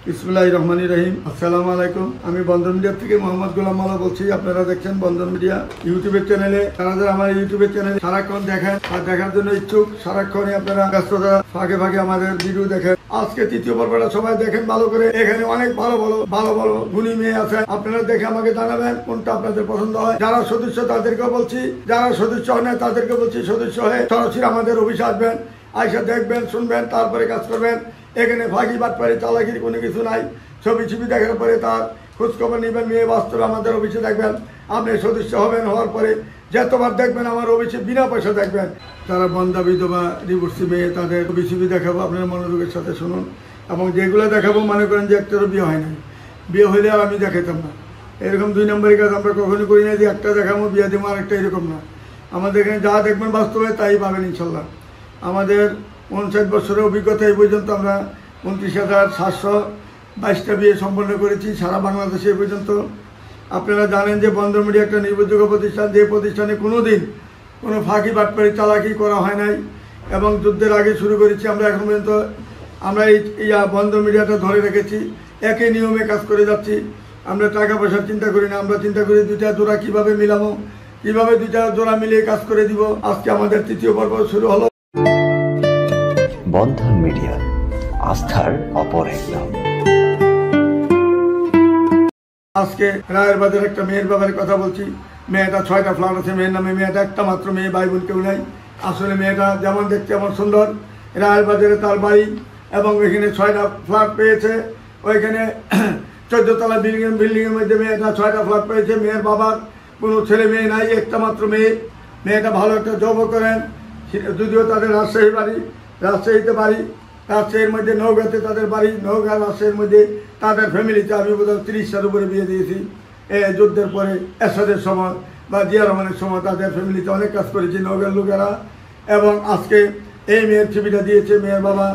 বিসমিল্লাহির রহমানির রহিম। আসসালামু আলাইকুম। আমি বন্ধন মিডিয়া থেকে মোহাম্মদ গোলাম মাওলা বলছি। আপনারা দেখছেন বন্ধন মিডিয়া ইউটিউবের চ্যানেলে। যারা আমার ইউটিউবের চ্যানেলে সারাক্ষণ দেখেন আর দেখার জন্য ইচ্ছুক, সারাক্ষণই আপনারা ব্যস্ততা ফাঁকে ফাঁকে আমাদের ভিডিও দেখেন। আজকে তৃতীয় পর্বটা সবাই দেখেন ভালো করে। এখানে অনেক ভালো গুণী মেয়ে আছে। আপনারা দেখে আমাকে জানাবেন কোনটা আপনাদের পছন্দ হয়। যারা সদস্য তাদেরকেও বলছি, যারা সদস্য হয় না তাদেরকে বলছি সদস্য হয়ে সরাসরি আমাদের অফিসে আসবেন, আইসা দেখবেন, শুনবেন, তারপরে কাজ করবেন। এখানে ফাঁকি বাটপাড়ি চালাকির কোনো কিছু নাই। ছবি দেখার পরে তার খোঁজখবর নেবেন, মেয়ে বাস্তবে আমাদের অফিসে দেখবেন। আপনি সদস্য হবেন, হওয়ার পরে যতবার দেখবেন আমার অফিসে বিনা পয়সা দেখবেন। যারা বন্ধা বিধবা ডিভোর্সি মেয়ে তাদের ছবি দেখাবো, আপনারা মনোযোগের সাথে শুনুন। এবং যেগুলো দেখাবো মনে করেন যে একটারও বিয়ে হয় নাই, বিয়ে হইলে আর আমি দেখাতাম না। এরকম 2 নম্বরের কাজ আমরা কখনো করি না যে একটা দেখাবো বিয়ে দেবো আর একটা, এরকম না। আমাদের এখানে যা দেখবেন বাস্তবে তাই পাবেন ইনশাল্লাহ। আমাদের 59 বছরের অভিজ্ঞতা এই পর্যন্ত আমরা 29,722টা বিয়ে সম্পন্ন করেছি সারা বাংলাদেশে এই পর্যন্ত। আপনারা জানেন যে বন্ধন মিডিয়া একটা নির্ভরযোগ্য প্রতিষ্ঠান, যে প্রতিষ্ঠানে কোনো দিন কোনো ফাঁকি বাটপাড়ি চালাকি করা হয় নাই। এবং যুদ্ধের আগে শুরু করেছি আমরা, এখন পর্যন্ত আমরা এই বন্ধন মিডিয়াটা ধরে রেখেছি। একই নিয়মে কাজ করে যাচ্ছি। আমরা টাকা পয়সার চিন্তা করি না, আমরা চিন্তা করি 2টা জোড়া কীভাবে মিলাবো, কীভাবে 2টা জোড়া মিলিয়ে কাজ করে দিব। আজকে আমাদের তৃতীয় পর্ব শুরু হলো। বন্ধন মিডিয়া, আস্থার অপর এক নাম। আজকে রায়ের বাজার একটা মেয়ের ব্যাপারে কথা বলছি। মেয়েটা 6টা ফ্ল্যাট আছে মেয়ের নামে। মেয়েটা একটা মাত্র মেয়ে, ভাই বোন কেউ নাই। আসলে মেয়েটা যেমন দেখতে এমন সুন্দর। রায়ের বাজারে তার বাড়ি এবং এখানে 6টা ফ্ল্যাট পেয়েছে। ওইখানে 14 তলা বিল্ডিংয়ের মধ্যে মেয়েটা 6টা ফ্ল্যাট পেয়েছে। মেয়ের বাবার কোনো ছেলে মেয়ে নাই, একটা মাত্র মেয়ে। মেয়েটা ভালো একটা জবও করেন, যদিও তাদের রাজশাহীতে বাড়ি। রাজশাহীর মধ্যে নওগাঁতে তাদের বাড়ি। নওগাঁ রাজশাহীর মধ্যে তাদের ফ্যামিলিতে আমি বোধহয় 30টার উপরে বিয়ে দিয়েছি। যুদ্ধের পরে এরশাদের সময় বা জিয়া রহমানের সময় তাদের ফ্যামিলিতে অনেক কাজ করেছি নওগাঁর লোকেরা। এবং আজকে এই মেয়ের ছবিটা দিয়েছে মেয়ের বাবা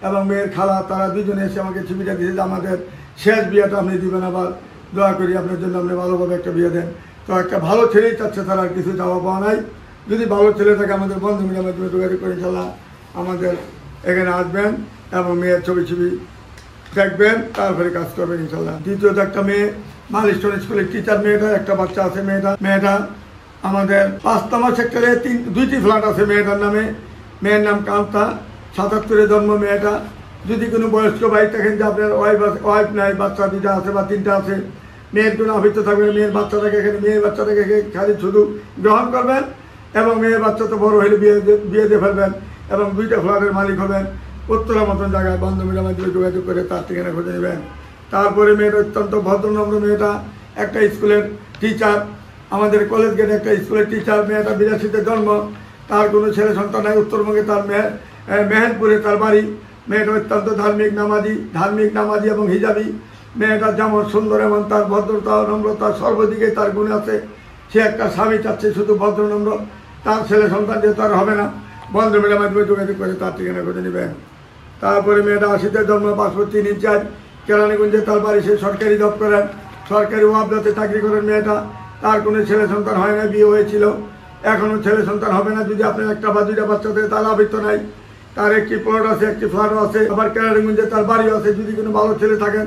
এবং মেয়ের খালা, তারা দুজনে এসে আমাকে ছবিটা দিয়েছে যে আমাদের শেষ বিয়েটা আপনি দিবেন, আবার দোয়া করি আপনার জন্য, আপনি ভালোভাবে একটা বিয়ে দেন। তো একটা ভালো ছেলেই চাচ্ছে, তারা আর কিছু চাওয়া পাওয়া নাই। যদি ভালো ছেলে থাকে আমাদের বন্ধু মিডিয়ার মাধ্যমে যোগাযোগ করে ইনশাল্লাহ আমাদের এখানে আসবেন এবং মেয়ের ছবি দেখবেন, তারপরে কাজ করবেন ইনশাল্লাহ। দ্বিতীয়ত একটা মেয়ে মালিস্টন স্কুলের টিচার। মেয়েটা একটা বাচ্চা আছে। মেয়েটা আমাদের 5 নম্বর সেক্টরে 2টি ফ্ল্যাট আছে মেয়েটার নামে। মেয়ের নাম কান্তা, 77-এ জন্ম মেয়েটা। যদি কোনো বয়স্ক ভাই থাকেন যে আপনার ওয়াইফ নাই, বাচ্চা 2টা আছে বা 3টা আছে, মেয়ের কোনো আবৃত্ত থাকবে, মেয়ের বাচ্চাটাকে খালি শুধু গ্রহণ করবেন এবং মেয়ের বাচ্চা তো বড় হলে বিয়ে দিয়ে ফেলবেন এবং 2টা ফ্ল্যাটের মালিক হবেন। উত্তরা মতন জায়গায় বন্ধন মিডিয়ার মাধ্যমে যোগাযোগ করে তার ঠিকানা খুঁজে নেবেন। তারপরে মেয়েটা অত্যন্ত ভদ্রনম্র। মেয়েটা একটা স্কুলের টিচার, আমাদের কলেজ গেটে একটা স্কুলের টিচার। মেয়েটা 82-তে জন্ম, তার কোনো ছেলে সন্তান নাই। উত্তরবঙ্গে তার মেহেরপুরে তার বাড়ি। মেয়েটা অত্যন্ত ধার্মিক নামাজি এবং হিজাবি। মেয়েটা যেমন সুন্দর এমন তার ভদ্রতা, নম্রতা, সর্বদিকে তার গুণ আছে। সে একটা স্বামী চাচ্ছে শুধু ভদ্রনম্র। তার ছেলে সন্তান যে তার হবে না, বন্ধন মিডিয়ার মাধ্যমে যোগাযোগ করে তার ঠিকানা খুঁজে নেবেন। তারপরে মেয়েটা 80-তে জন্ম, 5 ফুট 3 ইঞ্চ, কেরানীগঞ্জে তার বাড়ি। সে সরকারি জব করেন, সরকারি ওয়াবদাতে চাকরি করেন মেয়েটা। তার কোনো ছেলে সন্তান হয় না, বিয়ে হয়েছিল, এখনও ছেলে সন্তান হবে না। যদি আপনার একটা বা 2টা বাচ্চা থাকে তার আবৃত্ত নাই। তার একটি প্লট আছে, একটি ফ্ল্যাটও আছে, আবার কেরানীগঞ্জে তার বাড়িও আছে। যদি কোনো ভালো ছেলে থাকেন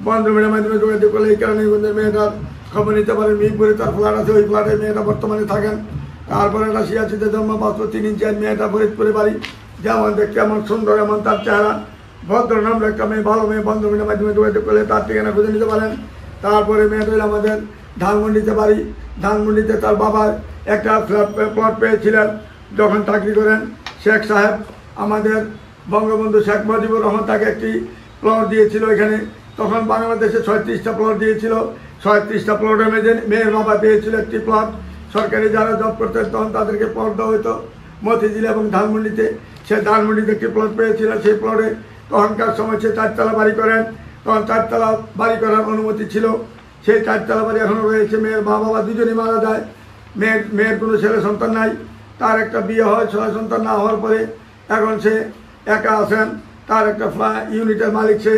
বন্ধন মিডিয়ার মাধ্যমে যোগাযোগ করলে এই কেরানীগঞ্জের মেয়েটার খবর নিতে পারেন। মিরপুরে তার ফ্ল্যাট আছে, ওই ফ্ল্যাটে মেয়েটা বর্তমানে থাকেন। তারপরে 86-তে জন্ম, 5 ফুট 3 ইঞ্চ, মেয়েটা ফরিদপুরে বাড়ি। যেমন দেখতে এমন সুন্দর এমন তার চেহারা, ভদ্র নম্র একটা মেয়ে, ভালো মেয়ে। বন্ধন মিডিয়ার মাধ্যমে যোগাযোগ করলে তার ঠিকানা খুঁজে নিতে পারেন। তারপরে মেয়েটা আমাদের ধানমন্ডিতে বাড়ি। ধানমন্ডিতে তার বাবা একটা প্লট পেয়েছিলেন যখন চাকরি করেন শেখ সাহেব। আমাদের বঙ্গবন্ধু শেখ মুজিবুর রহমান তাকে একটি প্লট দিয়েছিল এখানে। তখন বাংলাদেশে 36টা প্লট দিয়েছিল। 36টা প্লটের মেয়ের বাবা পেয়েছিল একটি প্লট। সরকারি যারা জব করতেন তখন তাদেরকে প্লট দেওয়া হতো মতিঝিল এবং ধানমন্ডিতে। সে ধানমন্ডিতে একটি প্লট পেয়েছিল। সেই প্লটে তখনকার সময় সে 4তলা বাড়ি করেন। তখন 4তলা বাড়ি করার অনুমতি ছিল। সেই 4তলা বাড়ি এখনও রয়েছে। মেয়ের মা বাবা দুজনেই মারা যায়। মেয়ের কোনো ছেলে সন্তান নাই। তার একটা বিয়ে হয়, ছেলে সন্তান না হওয়ার পরে এখন সে একা আছেন। তার একটা ইউনিটের মালিক, সে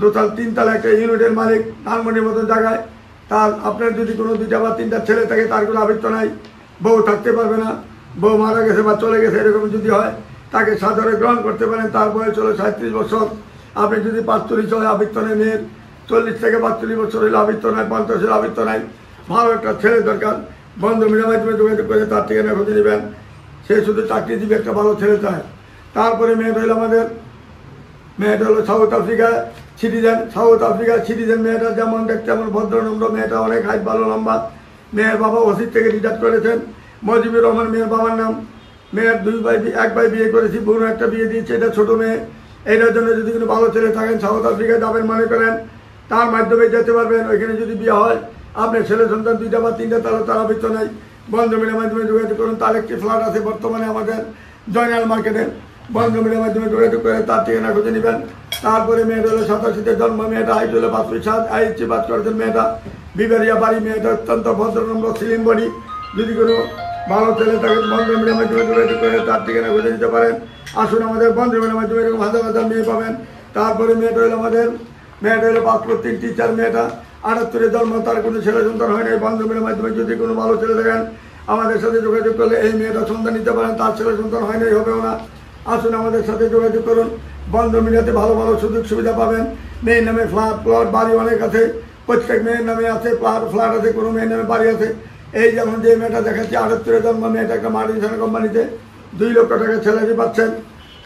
3 তলা একটা ইউনিটের মালিক ধানমন্ডির মতো জায়গায়। তার আপনার যদি কোনো 2টা বা 3টা ছেলে থাকে তার কোনো আবৃত্ত নাই, বউ থাকতে পারবে না। বউ মারা গেছে বা চলে গেছে এরকম যদি হয় তাকে সাদরে গ্রহণ করতে পারেন। তার বয়স হলো 37 বছর। আপনি যদি 45 হয় আবৃত্ত নেই, মেয়ের 40 থেকে 42 বছর হলে আবৃত্ত নাই, 50 হলে আবৃত্ত নাই, ভালো একটা ছেলে দরকার, বন্ধু মিডিয়ার মাধ্যমে যোগাযোগ করে তার ঠিকানা খুঁজে নেবেন। সে শুধু চাকরিজীবী একটা ভালো ছেলে চায়। তারপরে মেয়েটা হলো আমাদের, মেয়েটা হলো south Africa citizen. South Africa citizen মেয়েটা যেমন দেখতে এমন ভদ্রনম্র, মেয়েটা অনেক হাইট, ভালো লম্বা। মেয়ের বাবা ওসির থেকে রিটায়ার করেছেন, মজিবুর রহমান মেয়ের বাবার নাম। মেয়ের এক ভাই বিয়ে করেছি, বোন একটা বিয়ে দিয়েছে, এটা ছোটো মেয়ে। এইটার জন্য যদি কোনো ভালো ছেলে থাকেন, সাউথ আফ্রিকা যাবেন মনে করেন, তার মাধ্যমে যেতে পারবেন। ওইখানে যদি বিয়ে হয়, আপনার ছেলে সন্তান 2টা বা 3টা, তাহলে তার আবৃত্ত নাই, বন্ধ মিডিয়ার মাধ্যমে যোগাযোগ করুন। তার একটি ফ্ল্যাট আছে বর্তমানে আমাদের জয়নাল মার্কেটে, বন্ধ মিডিয়ার মাধ্যমে যোগাযোগ করে তার ঠিকানা খুঁজে নেবেন। তারপরে মেয়েটা হলো 87-তে জন্ম, মেয়েটা হাইট হলো 5 ফিট 7, IHC পাস করেছেন মেয়েটা, বিবারিয়া বাড়ি। মেয়েটা অত্যন্ত ভদ্রনম্র, স্লিম বডি। যদি কোনো ভালো ছেলে থাকে, বন্ধ মিডিয়ার মাধ্যমে যোগাযোগ করে তার ঠিকানা খুঁজে নিতে পারেন। আসুন আমাদের বন্ধ মিডিয়ার মাধ্যমে এরকম হাজার হাজার মেয়ে পাবেন। তারপরে মেয়েটা হলো আমাদের, মেয়েটা হলো পাসপোর্ট 3 টিচার, মেয়েটা 78-এ জন্ম, তার কোনো ছেলে সন্তান হয় নাই। বন্ধ মিডিয়ার মাধ্যমে যদি কোনো ভালো ছেলে দেখেন, আমাদের সাথে যোগাযোগ করলে এই মেয়েটা সন্তান নিতে পারেন, তার ছেলে সন্তান হয় নাই, হবেও না। আসুন আমাদের সাথে যোগাযোগ করুন। বন্ধ মিডিয়াতে ভালো ভালো সুযোগ সুবিধা পাবেন। মেয়ের নামে ফ্ল্যাট, প্লট, বাড়ি অনেক আছে, প্রত্যেক মেয়ের নামে আছে ফ্ল্যাট আছে, কোনো মেয়ের নামে বাড়ি আছে। এই যেমন যে মেয়েটা দেখাচ্ছি 78-এ জন্ম, মেয়েটা একটা মার্টিনসন কোম্পানিতে 2 লক্ষ টাকা স্যালারি পাচ্ছেন।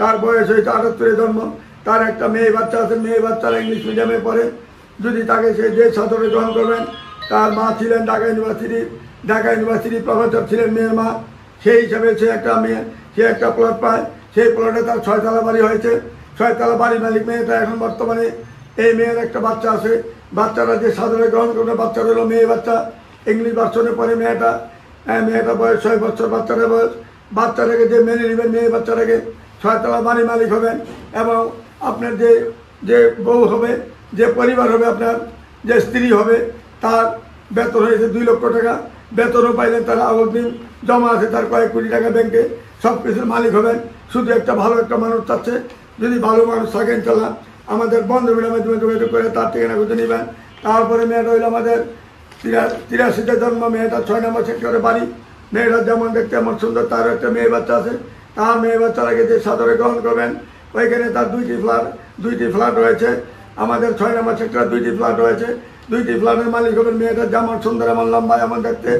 তার বয়স হয়েছে 78-এ জন্ম। তার একটা মেয়ে বাচ্চা আছে, মেয়ে বাচ্চারা ইংলিশ মিডিয়ামে পড়ে। যদি তাকে সে যে সাদরে গ্রহণ করবেন, তার মা ছিলেন ঢাকা ইউনিভার্সিটি প্রফেসর ছিলেন মেয়ের মা, সেই হিসাবে সে একটা প্লট পায়। সেই প্লটে তার 6 তলা বাড়ি হয়েছে, 6 তলা বাড়ি মালিক মেয়েটা। এখন বর্তমানে এই মেয়ের একটা বাচ্চা আছে, বাচ্চারা যে সাদরে গ্রহণ করবে, বাচ্চাটা হলো মেয়ে বাচ্চা, ইংলিশ ভার্সনে পড়ে মেয়েটা। মেয়েটা বয়স 6 বছর, বাচ্চাটার বয়স। বাচ্চাটাকে যে মেনে নেবেন, মেয়ে বাচ্চাটাকে 6 তলা বাড়ি মালিক হবেন। এবং আপনার যে বউ হবে, যে পরিবার হবে, আপনার যে স্ত্রী হবে, তার বেতন হয়েছে 2 লক্ষ টাকা। বেতনও পাইলেন, তার অগ্রিম জমা আছে তার কয়েক কোটি টাকা ব্যাংকে, সব কিছুর মালিক হবেন। শুধু একটা ভালো একটা মানুষ চাচ্ছে, যদি ভালো মানুষ থাকেন চালা আমাদের বন্ধ মিডিয়ার মাধ্যমে যোগাযোগ করে তার ঠিকানা খুঁজে নেবেন। তারপরে মেয়েটা হইল আমাদের 83-তে জন্ম, মেয়েটা 6 নম্বর সেক্টরে বাড়ি। মেয়েটা যেমন দেখতে এমন সুন্দর, তার একটা মেয়ে বাচ্চা আছে। তার মেয়ে বাচ্চাটাকে যে সাদরে গ্রহণ করবেন, ওইখানে তার 2টি ফ্ল্যাট রয়েছে। আমাদের 6 নম্বর সেক্টরে 2টি ফ্ল্যাট রয়েছে, 2টি ফ্ল্যাটের মালিক হবেন। মেয়েটা যেমন সুন্দর, এমন লম্বা, এমন দেখতে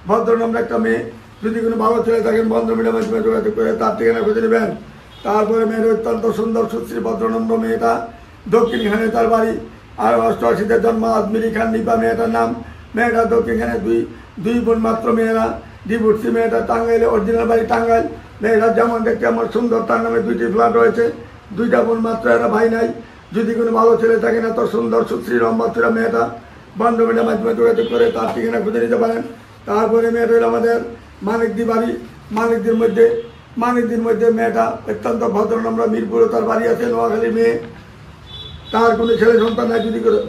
ভদ্রনম্র একটা মেয়ে। যদি কোনো ভালো ছেলে থাকেন, বন্ধ মিডিয়ার মাধ্যমে যোগাযোগ করে তার ঠিকানা খুঁজে নেবেন। তারপরে মেয়ের অত্যন্ত সুন্দর, সুশ্রী, ভদ্রনম্র মেয়েটা দক্ষিণখানে তার বাড়ি। আর 88-তে জন্ম, আজমিরি খান নিপা মেয়েটার নাম। মেয়েটা দক্ষিণখানে দুই বোন মাত্র মেয়েরা, ডিভোর্সি। মেয়েটা টাঙ্গাইলে, অরিজিনাল বাড়ি টাঙ্গাইল। মেয়েটা যেমন দেখতে এমন সুন্দর, তার নামে 2টি ফ্ল্যাট রয়েছে, 2টা বোন মাত্র, এরা ভাই নাই। যদি কোনো ভালো ছেলে থাকেন, এত সুন্দর, সুশ্রী, লম্বা মেয়েটা, বন্ধ মিডিয়ার মাধ্যমে যোগাযোগ করে তার ঠিকানা খুঁজে নিতে পারেন। তারপরে মেয়েটা হলো আমাদের মানিকদি বাড়ি। মানিকদির মধ্যে মেয়েটা অত্যন্ত ভদ্রনম্র, মিরপুরে তার বাড়ি আছে, নোয়াখালী মেয়ে। তার কোনো ছেলে সন্তান নাই। যদি করে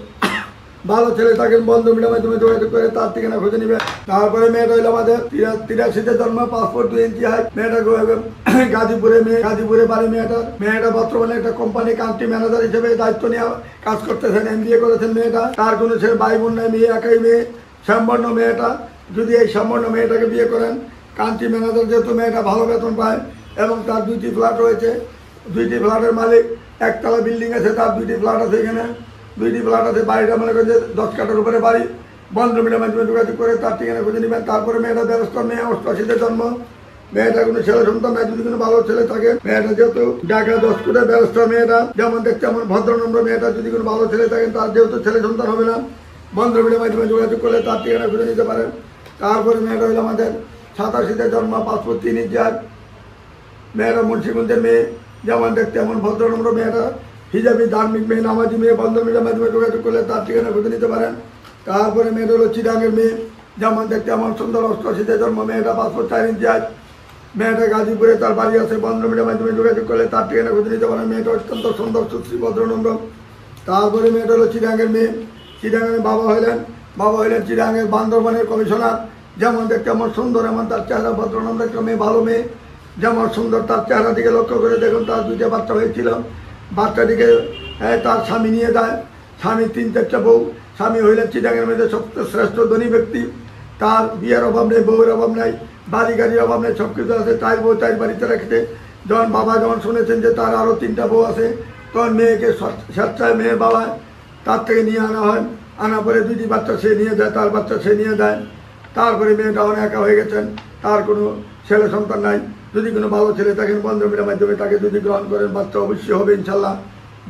ভালো ছেলে থাকেন, বন্ধ মিডিয়ার মাধ্যমে যোগাযোগ করে তার ঠিকানা খুঁজে নেবেন। তারপরে মেয়েটা হইলো আমাদের 83-তে জন্ম, পাসপোর্ট 2 ইঞ্চি হাইট। মেয়েটা গাজীপুরে বাড়ি। মেয়েটা বর্তমানে একটা কোম্পানি কান্ট্রি ম্যানেজার হিসেবে দায়িত্ব নিয়ে কাজ করতেছেন, MBA করেছেন মেয়েটা। তার কোনো ছেলে ভাই বোন নাই, মেয়ে একাই মেয়ে, সম্পন্ন মেয়েটা। যদি এই সম্পন্ন মেয়েটাকে বিয়ে করেন, কান্ট্রি ম্যানেজার যেহেতু মেয়েটা ভালো বেতন পায়, এবং তার 2টি ফ্ল্যাট রয়েছে, 2টি ফ্ল্যাটের মালিক। 1তলা বিল্ডিং আছে, তার 2টি ফ্ল্যাট আছে, এখানে 2টি ফ্ল্যাট আছে। বাড়িটা মনে করেন যে 10 কাঠার উপরে বাড়ি। বন্ধ মিডিয়ার মাধ্যমে যোগাযোগ করে তার ঠিকানা খুঁজে নেবেন। তারপরে মেয়েটা ব্যবস্থা, মেয়ে 88-তে জন্ম, মেয়েটা কোনো ছেলে সন্তান নাই। যদি কোনো ভালো ছেলে থাকে, মেয়েটা যেহেতু ঢাকা 10 কোটির ব্যবস্থা, মেয়েটা যেমন দেখতে এমন ভদ্রনম্র মেয়েটা। যদি কোনো ভালো ছেলে থাকেন, তার যেহেতু ছেলে সন্তান হবে না, বন্ধ মিডিয়ার মাধ্যমে যোগাযোগ করলে তার ঠিকানা খুঁজে নিতে পারেন। তারপরে মেয়েটা হলো আমাদের 87-তে জন্ম, পাসপোর্ট 3 ইঞ্চি হাইট। মেয়েরা মুন্সিগঞ্জের মেয়ে, যেমন দেখতে এমন ভদ্রনম্র মেয়েটা, হিজাবি, ধার্মিক মেয়ে, নামাজি মেয়ে। বন্ধ মিডিয়ার মাধ্যমে যোগাযোগ করলে তার ঠিকানা খুঁজে নিতে পারেন। তারপরে মেয়েটা হলো চিরাঙের মেয়ে, যেমন দেখতে এমন সুন্দর, 88-তে জন্ম, মেয়েটা পাসপোর্ট 4 ইঞ্চি হাইট। মেয়েটা গাজীপুরে তার বাড়ি আছে। বন্ধ মিডিয়ার মাধ্যমে যোগাযোগ করলে তার ঠিকানা খুঁজে নিতে পারেন। মেয়েটা অত্যন্ত সুন্দর, সুশ্রী, ভদ্রনম্র। তারপরে মেয়েটা হলো চিরাঙের মেয়ে। চিরাঙের বাবা হইলেন চিরাঙের বান্দরবানের কমিশনার। যেমন দেখতে এমন সুন্দর, এমন তার চেহারা, ভদ্রনম্র একটা মেয়ে, ভালো মেয়ে। যেমন সুন্দর, তার চেহারা দিকে লক্ষ্য করে দেখুন, তার 2টা বাচ্চা হয়েছিল। বাচ্চাটিকে তার স্বামী নিয়ে যায়। স্বামী 3-4টা বউ। স্বামী হইলেন চিটাগাংয়ের মধ্যে সবচেয়ে শ্রেষ্ঠ ধনী ব্যক্তি। তার বিয়ের অভাব নেই, বউয়ের অভাব নাই, বাড়ি গাড়ির অভাব নেই, সব কিছু আছে। 4 বউ 4 বাড়িতে রাখতে। যখন বাবা শুনেছেন যে তার আরও 3টা বউ আছে, তখন মেয়েকে স্বেচ্ছায় মেয়ের বাবা তার থেকে নিয়ে আনা হয়, আনা পরে দুটি বাচ্চা সে নিয়ে যায়, তার বাচ্চা সে নিয়ে দেয়। তারপরে মেয়েটা অনেক একা হয়ে গেছেন, তার কোনো ছেলে সন্তান নাই। যদি কোনো ভালো ছেলে থাকেন বন্ধমিলের মাধ্যমে তাকে যদি গ্রহণ করেন, বাচ্চা অবশ্যই হবে ইনশাল্লাহ।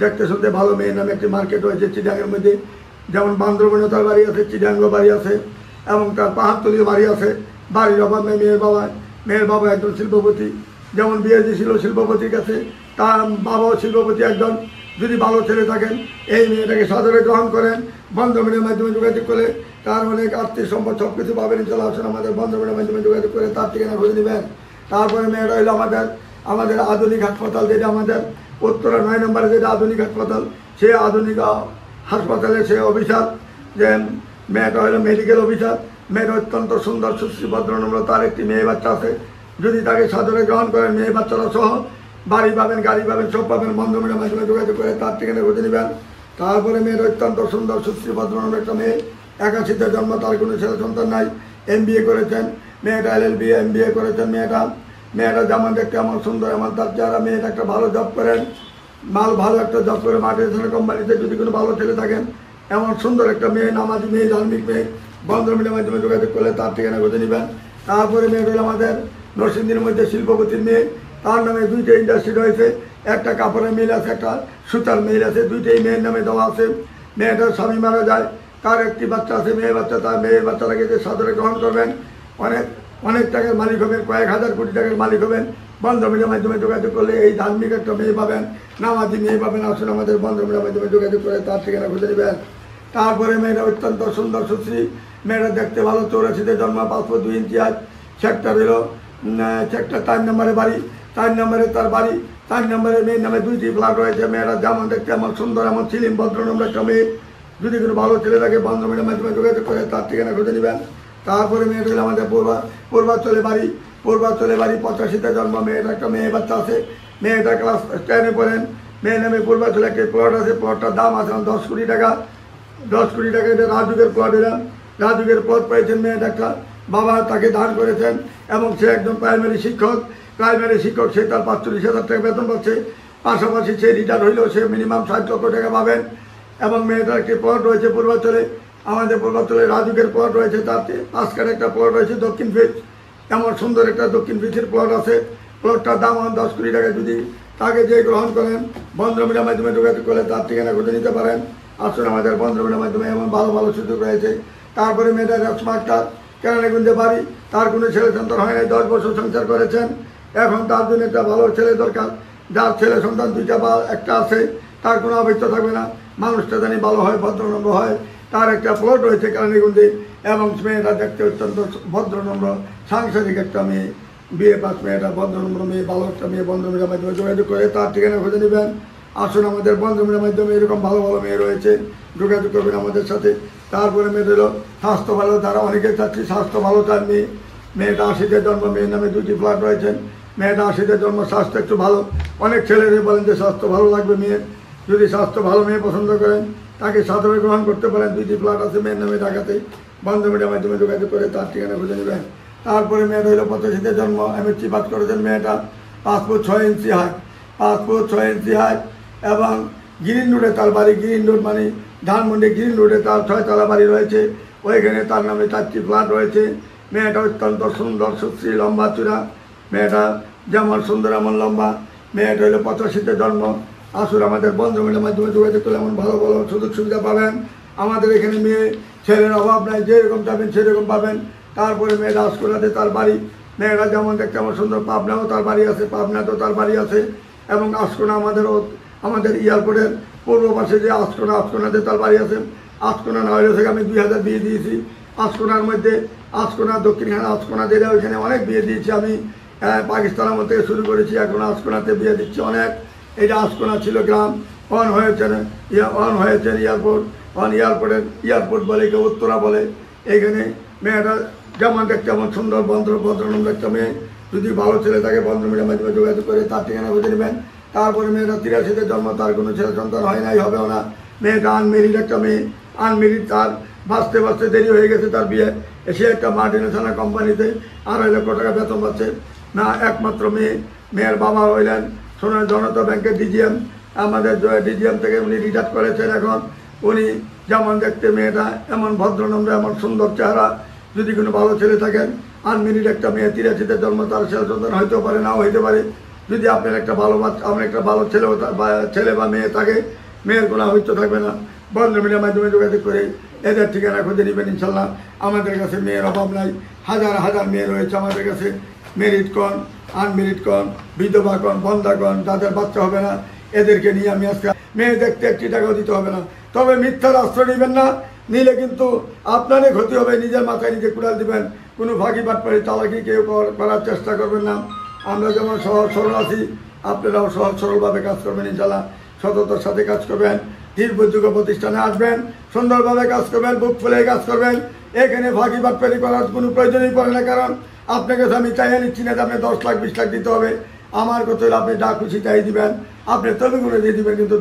দেখতে শুনতে ভালো মেয়ের নামে একটি মার্কেট রয়েছে চিটাঙের মধ্যে, যেমন বান্দরবনে তার বাড়ি আছে, চিটাঙ্গ বাড়ি আছে এবং তার পাহাড়তলীয় বাড়ি আছে। বাড়ির অভাব নেই মেয়ের বাবা একজন শিল্পপতি, যেমন বিয়ে দিয়েছিল শিল্পপতির কাছে, তার বাবাও শিল্পপতি একজন। যদি ভালো ছেলে থাকেন এই মেয়েটাকে সাদরে গ্রহণ করেন, বন্ধমিলের মাধ্যমে যোগাযোগ করে তার অনেক আর্থিক সম্পদ সব কিছু পাবেন ইনশাল্লাহ। আসুন আমাদের বন্ধমিলের মাধ্যমে যোগাযোগ করে তার ঠিকানা খুঁজে নেবেন। তারপরে মেয়েটা হইলো আমাদের আধুনিক হাসপাতাল, যেটা আমাদের উত্তরা 9 নম্বরে যেটা আধুনিক হাসপাতাল, সে আধুনিক হাসপাতালে সে অফিসার, যে মেয়েটা হলো মেডিকেল অফিসার। মেয়েটা অত্যন্ত সুন্দর সুশ্রী ভদ্রনম্র, তার একটি মেয়ে বাচ্চা আছে। যদি তাকে সাদরে গ্রহণ করেন মেয়ে বাচ্চারা সহ বাড়ি পাবেন, গাড়ি পাবেন, সব পাবেন। বন্ধমিলের মাধ্যমে যোগাযোগ করে তার ঠিকানা খুঁজে নেবেন। তারপরে মেয়ের অত্যন্ত সুন্দর সুশ্রী ভদ্রনম্র একটা মেয়ে, 81-তে জন্ম, তার কোনো ছেলে সন্তান নাই। MBA করেছেন মেয়েটা, LLB MBA করেছেন মেয়েটা যেমন দেখতে এমন সুন্দর, এমন তার যারা মেয়েটা একটা ভালো জব করেন, ভালো একটা জব করে মাল্টিনেশনাল কোম্পানিতে যদি কোনো ভালো ছেলে থাকেন, এমন সুন্দর একটা মেয়ে, নামাজি মেয়ে, ধার্মিক মেয়ে, বন্ধমিলের মাধ্যমে যোগাযোগ করলে তার ঠিকানা খুঁজে নেবেন। তারপরে মেয়েটা হলো আমাদের নরসিংদীর মধ্যে শিল্পপতির মেয়ে, তার নামে 2টা ইন্ডাস্ট্রি রয়েছে, একটা কাপড়ের মিল আছে, একটা সুতার মিল আছে, 2টাই মেয়ের নামে দেওয়া আছে। মেয়েটার স্বামী মারা যায়, তার একটি বাচ্চা আছে, মেয়ে বাচ্চা। তার মেয়ের বাচ্চাটাকে যে সাদরে গ্রহণ করবেন, অনেক টাকার মালিক হবেন, কয়েক হাজার কোটি টাকার মালিক হবেন। বন্ধমিলের মাধ্যমে যোগাযোগ করলে এই ধার্মিক একটা মেয়ে পাবেন, নামাজি মেয়ে পাবেন। আসুন আমাদের বন্ধমিলের মাধ্যমে যোগাযোগ করে তার ঠিকানা খুঁজে নেবেন। তারপরে মেয়েটা অত্যন্ত সুন্দর সুশ্রী, মেয়েটা দেখতে ভালো, 84-তে জন্ম, 5 ফুট 2 ইঞ্চি হাইট। সেক্টর 4 নম্বরে বাড়ি, 4 নম্বরে তার বাড়ি। 4 নম্বরে মেয়ের নামে 2টি ফ্ল্যাট রয়েছে। মেয়েরা যেমন দেখতে এমন সুন্দর, এমন ছিলেন ভদ্রনম্র একটা মেয়ে। যদি কোনো ভালো ছেলে থাকে বন্ধমিলের মাধ্যমে যোগাযোগ করে তার ঠিকানা খুঁজে নেবেন। তারপরে মেয়েটা হলো আমাদের পূর্বাঞ্চলে বাড়ি, 85-তে জন্ম, মেয়েটা একটা মেয়ে বাচ্চা আছে। মেয়েটা ক্লাস 10-এ পড়েন। মেয়ের নামে পূর্বাঞ্চলে একটি প্লট আছে, প্লটটার দাম আছে 10 কোটি টাকা। 10 কোটি টাকা, এটা রাজুকের প্লট। রাজুকের প্লট পেয়েছেন মেয়েটা একটা, বাবা তাকে দান করেছেন এবং সে একজন প্রাইমারি শিক্ষক। সে তার 45,000 টাকা বেতন পাচ্ছে। পাশাপাশি সে রিটায়ার হইলেও সে মিনিমাম 60 লক্ষ টাকা পাবেন। এবং মেয়েটার একটি প্লট রয়েছে পূর্বাঞ্চলে, আমাদের পূর্বাঞ্চলে রাজুকের প্লট রয়েছে, তাতে 5 কাঠ একটা প্লট রয়েছে দক্ষিণ ফেজ। এমন সুন্দর একটা দক্ষিণ ফেজের প্লট আছে। প্লটটার দাম 10 কোটি টাকা। যদি তাকে যে গ্রহণ করেন বন্ধমিলের মাধ্যমে যোগাযোগ করলে তার ঠিকানা খুঁজে নিতে পারেন। আসুন আমাদের বন্ধমিলের মাধ্যমে এমন ভালো ভালো সুযোগ রয়েছে। তারপরে মেয়েটার স্মার্টটার কেরানীগঞ্জে বাড়ি, তার কোনো ছেলে সন্তান হয় নাই, 10 বছর সংসার করেছেন। এখন তার জন্য একটা ভালো ছেলে দরকার, যার ছেলে সন্তান 2টা বা 1টা আছে, তার কোনো অবৈধ থাকবে না, মানুষটা জানি ভালো হয়, ভদ্রনম্র হয়। তার একটা প্লট রয়েছে কেরানীগঞ্জে এবং মেয়েটা দেখতে অত্যন্ত ভদ্রনম্র সাংসারিক একটা মেয়ে, বিয়ে পাস মেয়েটা, ভদ্রনম্র মেয়ে, ভালো একটা মেয়ে। বন্ধমিলের মাধ্যমে যোগাযোগ করে তার ঠিকানা খুঁজে নেবেন। আসুন আমাদের বন্ধমিলের মাধ্যমে এরকম ভালো ভালো মেয়ে রয়েছে, যোগাযোগ করবেন আমাদের সাথে। তারপরে মেয়েদের হলো স্বাস্থ্য ভালো, তারা অনেকে চাচ্ছি স্বাস্থ্য ভালো তার মেয়েটা 80-তে জন্ম, মেয়ের নামে 2টি ফ্ল্যাট রয়েছেন। মেয়েটা 80-তে জন্ম, স্বাস্থ্য একটু ভালো। অনেক ছেলেরা বলেন যে স্বাস্থ্য ভালো লাগবে মেয়ের, যদি স্বাস্থ্য ভালো মেয়ে পছন্দ করেন তাকে সাদরে গ্রহণ করতে পারেন। 2টি ফ্ল্যাট আছে মেয়ের নামে ঢাকাতে, বন্ধমিলের মাধ্যমে যোগাযোগ করে তার ঠিকানা খুঁজে নেবেন। তারপরে মেয়েটা হলো 85-তে জন্ম, MSc পাস করেছেন। মেয়েটা 5 ফুট 6 ইঞ্চি হাইট এবং গ্রিন রোডে তার বাড়ি। গ্রিন রোড মানে ধানমন্ডি গ্রিন রোডে তার 6 তলা বাড়ি রয়েছে। ওইখানে তার নামে 4টি ফ্ল্যাট রয়েছে। মেয়েটা অত্যন্ত সুন্দর সুশ্রী, লম্বা চূড়া। মেয়েটা যেমন সুন্দর এমন লম্বা। মেয়েটা হলো 85-তে জন্ম। আসুন আমাদের বন্ধমিলের মাধ্যমে যোগাযোগ করলে এমন ভালো ভালো সুযোগ সুবিধা পাবেন। আমাদের এখানে মেয়ে ছেলের অভাব নাই, যেরকম যাবেন সেরকম পাবেন। তারপরে মেয়েরা আসকোনাতে তার বাড়ি। মেয়েরা যেমন দেখতে আমার সুন্দর, পাবনাও তার বাড়ি আছে, পাবনাতেও তার বাড়ি আছে। এবং আসকোনা আমাদের এয়ারপোর্টের পূর্ব পাশে যে আসকোনাতে তার বাড়ি আছে। আসকোনা না হলে থেকে আমি 2000 বিয়ে দিয়েছি। আসকোনার মধ্যে দক্ষিণখানে আসকোনা যেটা, ওইখানে অনেক বিয়ে দিয়েছি আমি। পাকিস্তানের মধ্যে শুরু করেছি, এখন আসকোনাতে বিয়ে দিচ্ছি অনেক। এটা আসকোনা ছিল গ্রাম, অন হয়েছেন এয়ারপোর্ট বলে, কেউ উত্তরা বলে। এইখানে মেয়েটা যেমন দেখতে এমন সুন্দর ভদ্রনম্র একটা মেয়ে। যদি ভালো ছেলে থাকে বন্ধমিলের মাধ্যমে যোগাযোগ করে তার ঠিকানা খুঁজে নেবেন। তারপরে মেয়েটা 83-তে জন্ম, তার কোনো ছেলে সন্তান হয় নাই, হবেও না। মেয়েটা আনমেরিড একটা মেয়ে, আনমেরিড। তার বাঁচতে দেরি হয়ে গেছে তার বিয়ে। সে একটা মাল্টিনেশনাল কোম্পানিতে 2.5 লক্ষ টাকা বেতন পাচ্ছে না, একমাত্র মেয়ে। মেয়ের বাবা হইলেন সোনার জনতা ব্যাংকের DGM, আমাদের ডিজিএম থেকে উনি রিটায়ার করেছেন। এখন উনি যেমন দেখতে মেয়েটা এমন ভদ্রনম্র, এমন সুন্দর চেহারা, যদি কোনো ভালো ছেলে থাকেন, আনমেরিড একটা মেয়ে 83-তে জন্ম, তার ছেলে সন্তান হইতেও পারে, নাও হইতে পারে। যদি আপনার একটা ভালো আমার একটা ভালো ছেলে বা মেয়ে থাকে, মেয়ের কোনো হইতে থাকবে না, বন্ধ মিডিয়ার মাধ্যমে যোগাযোগ করে এদের ঠিকানা খুঁজে নেবেন। ইনশাল্লাহ আমাদের কাছে মেয়ের অভাব নাই, হাজার হাজার মেয়ে রয়েছে আমাদের কাছে, মেরিট কন, আনমেরিড কন, বিধবা কন, বন্ধা কন, যাদের বাচ্চা হবে না, এদেরকে নিয়ে আমি আজকে মেয়ে দেখতে 1 টাকাও দিতে হবে না। তবে মিথ্যার আশ্রয় নেবেন না, নিলে কিন্তু আপনারই ক্ষতি হবে, নিজের মাথায় নিজে কুড়াল দিবেন। কোনো ফাঁকি বাটপাড়ি চালাকি কেউ করার চেষ্টা করবেন না। আমরা যেমন সহজ সরল আছি, আপনারাও সহজ সরলভাবে কাজ করবেন। ইনশাল্লাহ সততার সাথে কাজ করবেন, নির্ভরযোগ্য প্রতিষ্ঠানে আসবেন, সুন্দরভাবে কাজ করবেন, বুক ফুলে কাজ করবেন। এখানে ফাঁকি বাটপাড়ি করার কোনো প্রয়োজনই পড়ে না, কারণ আপনাকে তো আমি চাইয়া নিচ্ছি না যে আপনি 10 লাখ 20 লাখ দিতে হবে। আমার কথা হলে আপনি যা খুশি তাই দিবেন, আপনি তবে করে দিয়ে দিবেন, কিন্তু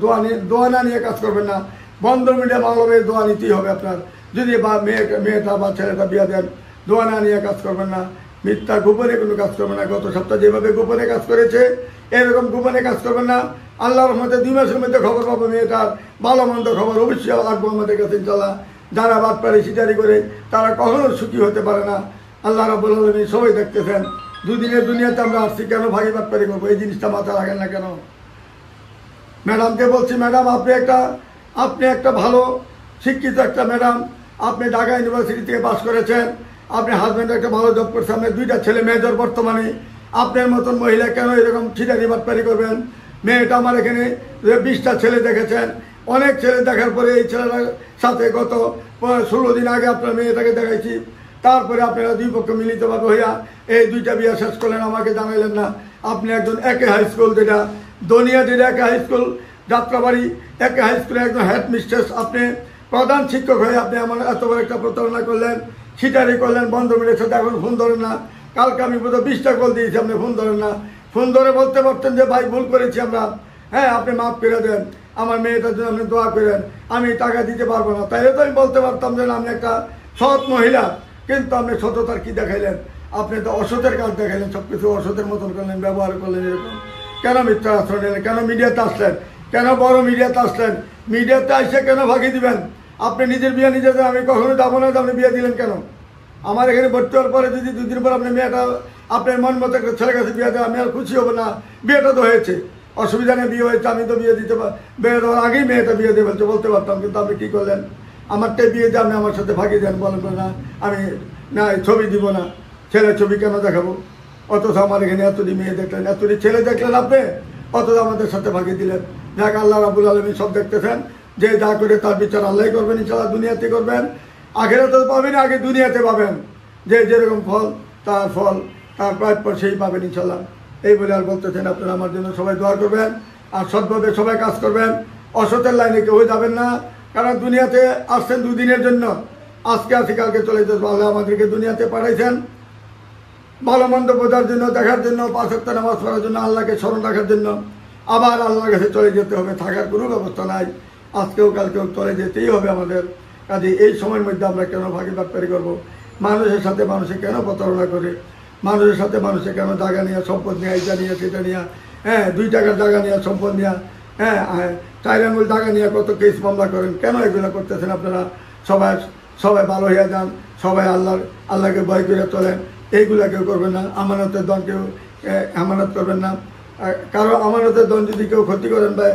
দোয়া না নিয়ে কাজ করবেন না। বন্ধ মিডিয়া মামলায় দোয়া নিতেই হবে আপনার। যদি বা মেয়েটা বা ছেলেটা বিয়ে দেন, দোয়া না নিয়ে কাজ করবেন না, মিথ্যা গোপনে কোনো কাজ করবেন না। গত সপ্তাহে যেভাবে গোপনে কাজ করেছে, এরকম গোপনে কাজ করবেন না। আল্লাহর মধ্যে 2 মাসের মধ্যে খবর পাবো, মেয়েটার ভালো মন্দ খবর অবশ্যই আসবো আমাদের কাছে। ইনশাল্লাহ যারা বাটপাড়ি সিটারি করে তারা কখনো সুখী হতে পারে না। আল্লাহ রাব্বুল আলামিন সবাই দেখতেছেন। দুদিনের দুনিয়াতে আমরা আসছি, কেন ভাগি বাটপাড়ি করবো? এই জিনিসটা মাথায় রাখেন না কেন? ম্যাডামকে বলছি, ম্যাডাম আপনি একটা ভালো শিক্ষিত একটা ম্যাডাম, আপনি ঢাকা ইউনিভার্সিটি থেকে পাস করেছেন, আপনি হাজব্যান্ড একটা ভালো জব করছেন, আপনার 2টা ছেলে মেজর বর্তমানে। আপনার মতন মহিলা কেন এরকম ছিটারি বাটপাড়ি করবেন? মেয়েটা আমার এখানে 20টা ছেলে দেখেছেন, অনেক ছেলে দেখার পরে এই ছেলেটার সাথে গত 16 দিন আগে আপনার মেয়েটাকে দেখাইছি। তারপরে আপনারা 2 পক্ষ মিলিতভাবে হইয়া এই 2টা বিয়ে শেষ করলেন, আমাকে জানাইলেন না। আপনি একজন একে হাই স্কুল, যেটা দনিয়া, যেটা একে হাই স্কুল, যাত্রাবাড়ি একে হাই স্কুলের একজন হেড মিস্ট্রেস, আপনি প্রধান শিক্ষক হয়ে আপনি আমার এত বড় একটা প্রতারণা করলেন, ছিটারি করলেন, বন্ধ মিলের সাথে এখন ফোন ধরেন না। কালকে আমি বোধহয় 20টা কল দিয়েছি, আপনি ফোন ধরেন না। ফোন ধরে বলতে পারতেন যে ভাই ভুল করেছি আমরা, হ্যাঁ আপনি মাফ করে দেন, আমার মেয়েটার জন্য আপনি দোয়া করেন, আমি টাকা দিতে পারবো না। তাইলে তো আমি বলতে পারতাম যে আমি একটা সৎ মহিলা, কিন্তু আপনি সততার কি দেখাইলেন? আপনি তো অসতের কাজ দেখাইলেন, সব কিছু অসতের মতন করলেন, ব্যবহার করলেন এরকম। কেন মিথ্যা আশ্রয় নিলেন? কেন মিডিয়াতে আসলেন? কেন বড় মিডিয়াতে আসলেন? মিডিয়াতে এসে কেন ফাঁকি দিবেন? আপনি নিজের বিয়ে নিজে দেন, আমি কখনো যাবো না, আপনি বিয়ে দিলেন কেন? আমার এখানে ভর্তি হওয়ার পরে যদি 2 দিন পর আপনি মেয়েটা আপনার মন মতো একটা ছেলের কাছে বিয়ে দেন, আমি আর খুশি হবো না? বিয়েটা তো হয়েছে, অসুবিধা নেই, বিয়ে হয়েছে, আমি তো বিয়ে দিতে বিয়ে দেওয়ার আগেই মেয়েটা বিয়ে দিয়ে বলতে পারতাম, কিন্তু আপনি কী করলেন? আমারটাই বিয়ে দিয়ে আপনি আমার সাথে ফাঁকি দেন, বলেন না আমি না ছবি দিব না, ছেলের ছবি কেন দেখাবো? অথচ আমার এখানে এতটি মেয়ে দেখলেন, এতটি ছেলে দেখলেন আপনি, অথচ আমাদের সাথে ফাঁকি দিলেন। দেখ আল্লাহ রাব্বুল আলামিন সব দেখতেছেন, যে যা করে তার বিচার আল্লাহই করবেন। ইনশাআল্লাহ দুনিয়াতে করবেন, আখিরাতে পাবেন, আগে দুনিয়াতে পাবেন। যে যেরকম ফল তার প্রাপ্য সেই পাবেন ইনশাআল্লাহ। এই বলে আর বলতেছেন, আপনারা আমার জন্য সবাই দোয়া করবেন, আর সৎভাবে সবাই কাজ করবেন, অসতের লাইনে কেউ যাবেন না। কারণ দুনিয়াতে আসছেন 2 দিনের জন্য, আজকে আসি কালকে চলে যেতে। আল্লাহ আমাদেরকে দুনিয়াতে পাঠাইছেন ভালো মন্দ বোঝার জন্য, দেখার জন্য, 5 ওয়াক্ত নামাজ পড়ার জন্য, আল্লাহকে স্মরণ রাখার জন্য। আবার আল্লাহর কাছে চলে যেতে হবে, থাকার কোনো ব্যবস্থা নাই। আজকেও কালকেও চলে যেতেই হবে আমাদের। কাজে এই সময়ের মধ্যে আমরা কেন ফাঁকি বাটপাড়ি করবো? মানুষের সাথে মানুষে কেন প্রতারণা করে? মানুষের সাথে মানুষে কেন জায়গা নিয়ে, সম্পদ নিয়ে, এটা নিয়ে সেটা নিয়ে, হ্যাঁ 2 টাকার জায়গা নিয়ে, সম্পদ নিয়ে, হ্যাঁ 4 আঙুল জায়গা নিয়ে কত কেস মামলা করেন? কেন এগুলো করতেছেন আপনারা? সবাই ভালো হয়ে যান, সবাই আল্লাহকে ভয় করে চলেন, এইগুলা কেউ করবেন না। আমানতের দন কেউ আমানত করবেন না। কারো আমানতের দন যদি কেউ ক্ষতি করেন বা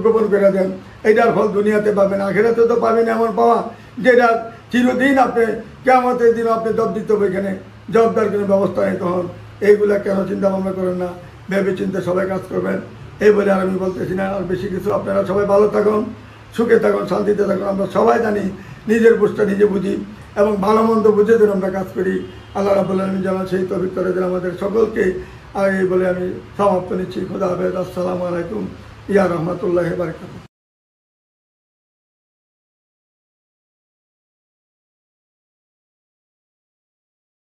গোপন করে দেন, এইটার ফল দুনিয়াতে পাবেন, আখিরাতে তো পাবেন এমন পাওয়া যেটা চিরদিন আপনি কিয়ামতের দিন আপনি জব দিতে হবে, এখানে জবদার কোনো ব্যবস্থা নেই। তখন এইগুলা কেন চিন্তা ভাবনা করেন না? ভেবে চিন্তে সবাই কাজ করবেন, এই বলে আর আমি বলতেছি না আর বেশি কিছু। আপনারা সবাই ভালো থাকুন, সুখে থাকুন, শান্তিতে থাকুন। আমরা সবাই জানি নিজের বুঝটা নিজে বুঝি, এবং ভালো মন্দ বুঝে যেন আমরা কাজ করি। আল্লাহ রাব্বুল আলামিন যেন সেই তৌফিক করে দেন আমাদের সকলকে। আর এই বলে আমি সমাপ্ত নিচ্ছি। খুদা হাফেজ। আসসালামু আলাইকুম ইয়া রাহমাতুল্লাহি ওয়া বারাকাতুহু।